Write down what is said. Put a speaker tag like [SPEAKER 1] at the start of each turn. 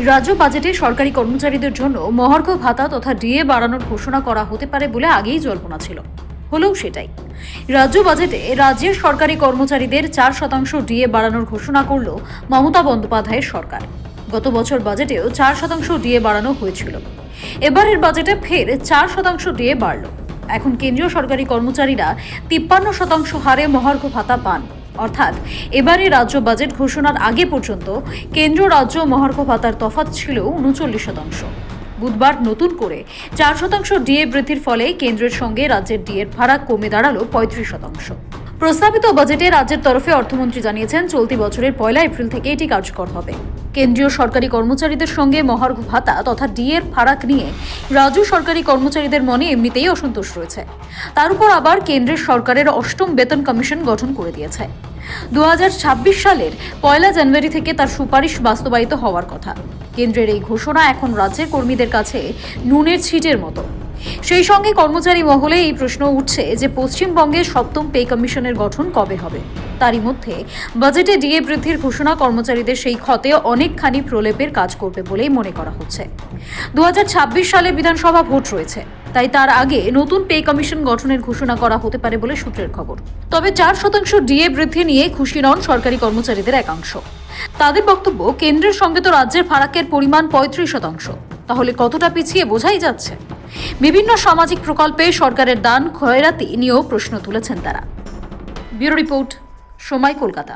[SPEAKER 1] রাজ্য বাজেটে সরকারি কর্মচারীদের জন্য মহার্ঘ ভাতা তথা ডিএ বাড়ানোর ঘোষণা করা হতে পারে বলে আগেই জল্পনা ছিল, হলেও সেটাই। রাজ্য বাজেটে রাজ্যের সরকারি কর্মচারীদের 4% ডিএ বাড়ানোর ঘোষণা করল মমতা বন্দ্যোপাধ্যায়ের সরকার। গত বছর বাজেটেও 4% ডিএ বাড়ানো হয়েছিল। এবারের বাজেটে ফের 4% ডিএ বাড়ল। এখন কেন্দ্রীয় সরকারি কর্মচারীরা 53% হারে মহার্ঘ ভাতা পান। অর্থাৎ এবারে রাজ্য বাজেট ঘোষণার আগে পর্যন্ত কেন্দ্র রাজ্য মহার্ঘ ভাতার তফাৎ ছিল 39%। বুধবার নতুন করে 4% ডিএ বৃদ্ধির ফলে কেন্দ্রের সঙ্গে রাজ্যের ডিএর ভাড়া কমে দাঁড়ালো 35%। প্রস্তাবিত বাজেটে রাজ্যের তরফে অর্থমন্ত্রী জানিয়েছেন, চলতি বছরের 1 এপ্রিল থেকে এটি কার্যকর হবে। কেন্দ্রীয় সরকারি কর্মচারীদের সঙ্গে মহার্ঘ ভাতা তথা ডিএর ফারাক নিয়ে রাজ্য সরকারি কর্মচারীদের মনে এমনিতেই অসন্তোষ রয়েছে। তার উপর আবার কেন্দ্রের সরকারের 8ম বেতন কমিশন গঠন করে দিয়েছে। 2026 সালের 1 জানুয়ারি থেকে তার সুপারিশ বাস্তবায়িত হওয়ার কথা। কেন্দ্রের এই ঘোষণা এখন রাজ্যের কর্মীদের কাছে নুনের ছিটের মতো। সেই সঙ্গে কর্মচারী মহলে এই প্রশ্ন উঠছে যে পশ্চিমবঙ্গে 7ম পে কমিশনের গঠন কবে হবে। তারই মধ্যে বাজেটে ডিএ বৃদ্ধির ঘোষণা কর্মচারীদের সেই ক্ষতে অনেকখানি প্রলেপের কাজ করবে বলেই মনে করা হচ্ছে। 2026 সালে বিধানসভা ভোট রয়েছে, তাই তার আগে নতুন পে কমিশন গঠনের ঘোষণা করা হতে পারে বলে সূত্রের খবর। তবে 4% ডিএ বৃদ্ধি নিয়ে খুশি নন সরকারি কর্মচারীদের একাংশ। তাদের বক্তব্য, কেন্দ্রের সঙ্গে তো রাজ্যের ফারাকের পরিমাণ 35%, তাহলে কতটা পিছিয়ে বোঝাই যাচ্ছে। বিভিন্ন সামাজিক প্রকল্পে সরকারের দান খয়রাতি নিয়েও প্রশ্ন তুলেছেন তারা। ব্যুরো রিপোর্ট, সময়, কলকাতা।